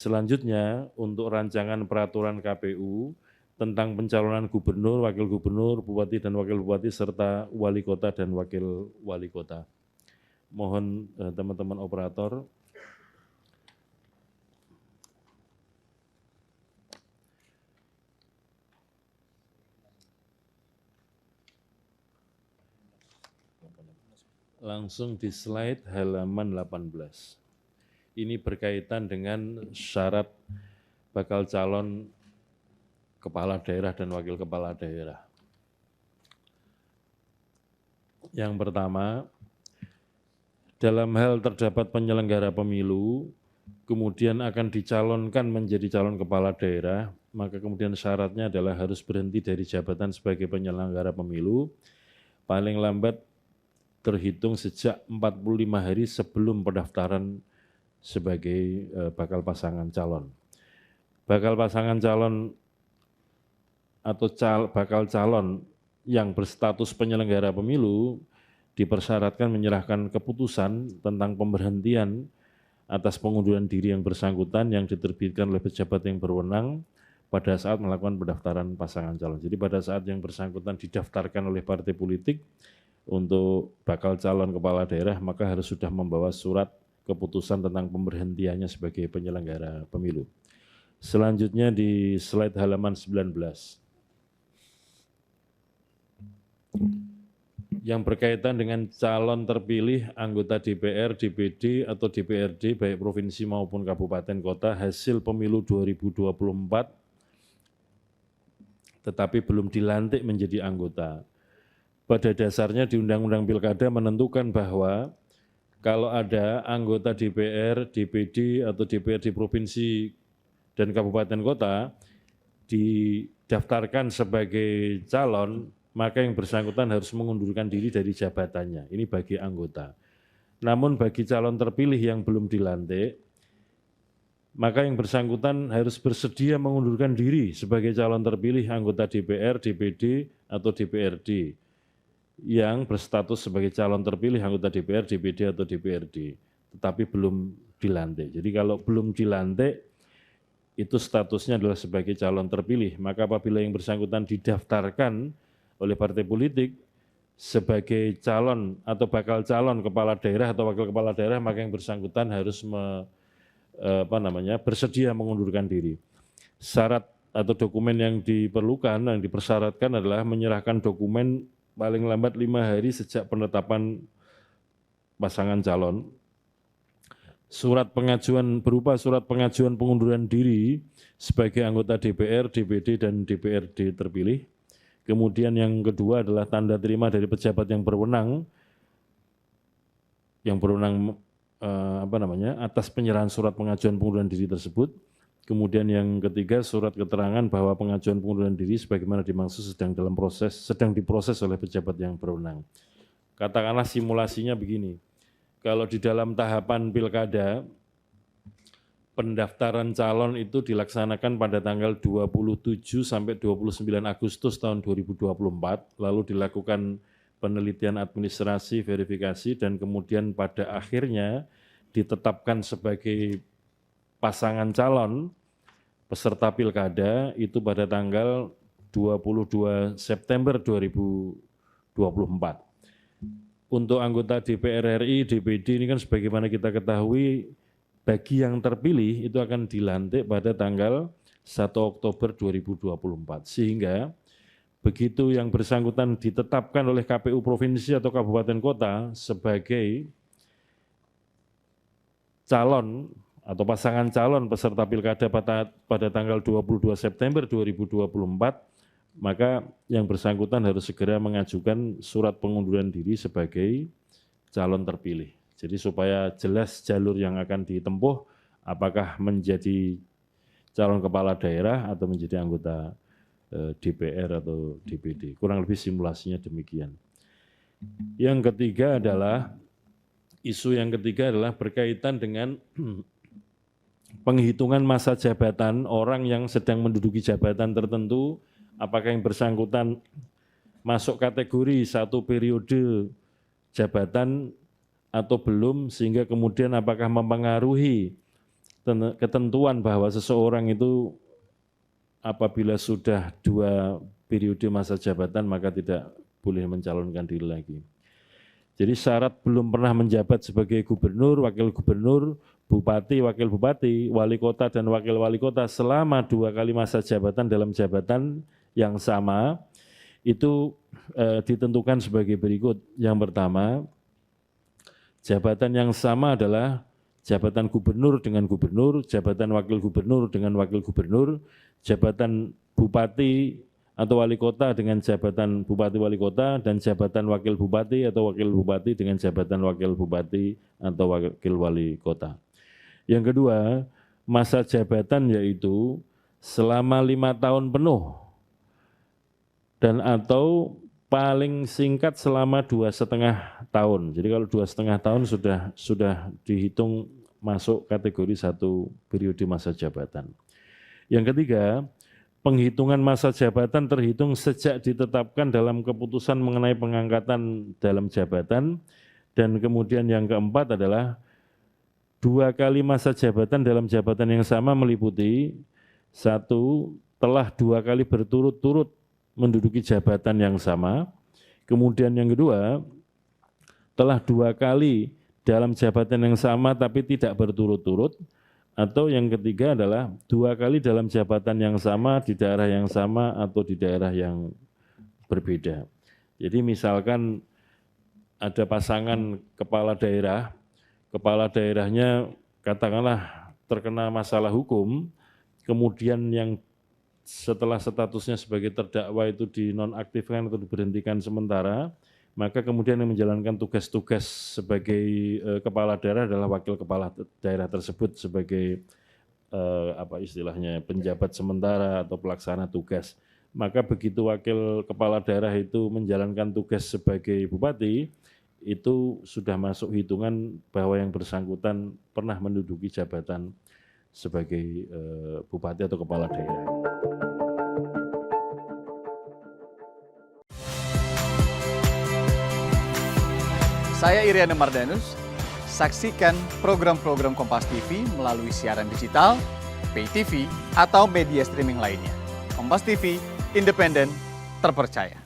Selanjutnya, untuk rancangan peraturan KPU tentang pencalonan gubernur, wakil gubernur, bupati dan wakil bupati, serta wali kota dan wakil wali kota. Mohon teman-teman operator langsung di slide halaman 18. Ini berkaitan dengan syarat bakal calon kepala daerah dan wakil kepala daerah. Yang pertama, dalam hal terdapat penyelenggara pemilu, kemudian akan dicalonkan menjadi calon kepala daerah, maka kemudian syaratnya adalah harus berhenti dari jabatan sebagai penyelenggara pemilu, paling lambat terhitung sejak 45 hari sebelum pendaftaran sebagai bakal pasangan calon. Bakal pasangan calon atau bakal calon yang berstatus penyelenggara pemilu dipersyaratkan menyerahkan keputusan tentang pemberhentian atas pengunduran diri yang bersangkutan yang diterbitkan oleh pejabat yang berwenang pada saat melakukan pendaftaran pasangan calon. Jadi pada saat yang bersangkutan didaftarkan oleh partai politik untuk bakal calon kepala daerah, maka harus sudah membawa surat keputusan tentang pemberhentiannya sebagai penyelenggara pemilu. Selanjutnya di slide halaman 19. Yang berkaitan dengan calon terpilih anggota DPR, DPD, atau DPRD, baik provinsi maupun kabupaten kota, hasil pemilu 2024, tetapi belum dilantik menjadi anggota. Pada dasarnya di Undang-Undang Pilkada menentukan bahwa kalau ada anggota DPR, DPD, atau DPRD provinsi dan kabupaten kota didaftarkan sebagai calon, maka yang bersangkutan harus mengundurkan diri dari jabatannya. Ini bagi anggota. Namun bagi calon terpilih yang belum dilantik, maka yang bersangkutan harus bersedia mengundurkan diri sebagai calon terpilih anggota DPR, DPD, atau DPRD yang berstatus sebagai calon terpilih anggota DPR, DPD, atau DPRD, tetapi belum dilantik. Jadi kalau belum dilantik, itu statusnya adalah sebagai calon terpilih. Maka apabila yang bersangkutan didaftarkan oleh partai politik sebagai calon atau bakal calon kepala daerah atau wakil kepala daerah, maka yang bersangkutan harus bersedia mengundurkan diri. Syarat atau dokumen yang diperlukan, yang dipersyaratkan adalah menyerahkan dokumen paling lambat 5 hari sejak penetapan pasangan calon, surat pengajuan berupa surat pengajuan pengunduran diri sebagai anggota DPR, DPD, dan DPRD terpilih. Kemudian yang kedua adalah tanda terima dari pejabat yang berwenang atas penyerahan surat pengajuan pengunduran diri tersebut. Kemudian yang ketiga, surat keterangan bahwa pengajuan pengunduran diri sebagaimana dimaksud sedang diproses oleh pejabat yang berwenang. Katakanlah simulasinya begini, kalau di dalam tahapan pilkada, pendaftaran calon itu dilaksanakan pada tanggal 27 sampai 29 Agustus tahun 2024, lalu dilakukan penelitian administrasi, verifikasi, dan kemudian pada akhirnya ditetapkan sebagai pasangan calon peserta pilkada itu pada tanggal 22 September 2024. Untuk anggota DPR RI, DPD ini kan sebagaimana kita ketahui, bagi yang terpilih itu akan dilantik pada tanggal 1 Oktober 2024. Sehingga begitu yang bersangkutan ditetapkan oleh KPU Provinsi atau Kabupaten Kota sebagai calon atau pasangan calon peserta pilkada pada tanggal 22 September 2024, maka yang bersangkutan harus segera mengajukan surat pengunduran diri sebagai calon terpilih. Jadi supaya jelas jalur yang akan ditempuh, apakah menjadi calon kepala daerah atau menjadi anggota DPR atau DPD. Kurang lebih simulasinya demikian. Yang ketiga adalah, isu yang ketiga adalah berkaitan dengan penghitungan masa jabatan orang yang sedang menduduki jabatan tertentu, apakah yang bersangkutan masuk kategori satu periode jabatan atau belum, sehingga kemudian apakah mempengaruhi ketentuan bahwa seseorang itu apabila sudah 2 periode masa jabatan maka tidak boleh mencalonkan diri lagi. Jadi syarat belum pernah menjabat sebagai gubernur, wakil gubernur, bupati, wakil bupati, wali kota dan wakil wali kota selama 2 kali masa jabatan dalam jabatan yang sama itu ditentukan sebagai berikut. Yang pertama, jabatan yang sama adalah jabatan gubernur dengan gubernur, jabatan wakil gubernur dengan wakil gubernur, jabatan bupati atau wali kota dengan jabatan bupati wali kota, dan jabatan wakil bupati atau wakil bupati dengan jabatan wakil bupati atau wakil wali kota. Yang kedua, masa jabatan yaitu selama 5 tahun penuh dan atau paling singkat selama 2,5 tahun. Jadi kalau 2,5 tahun sudah dihitung masuk kategori 1 periode masa jabatan. Yang ketiga, penghitungan masa jabatan terhitung sejak ditetapkan dalam keputusan mengenai pengangkatan dalam jabatan. Dan kemudian yang keempat adalah 2 kali masa jabatan dalam jabatan yang sama meliputi 1, telah 2 kali berturut-turut menduduki jabatan yang sama. Kemudian yang kedua, telah 2 kali dalam jabatan yang sama tapi tidak berturut-turut. Atau yang ketiga adalah 2 kali dalam jabatan yang sama, di daerah yang sama, atau di daerah yang berbeda. Jadi misalkan ada pasangan kepala daerahnya katakanlah terkena masalah hukum, kemudian yang setelah statusnya sebagai terdakwa itu dinonaktifkan atau diberhentikan sementara, maka kemudian yang menjalankan tugas-tugas sebagai kepala daerah adalah wakil kepala daerah tersebut sebagai penjabat sementara atau pelaksana tugas. Maka begitu wakil kepala daerah itu menjalankan tugas sebagai bupati, itu sudah masuk hitungan bahwa yang bersangkutan pernah menduduki jabatan sebagai bupati atau kepala daerah. Saya Iriana Mardanus, saksikan program-program Kompas TV melalui siaran digital, pay TV, atau media streaming lainnya. Kompas TV, independen, terpercaya.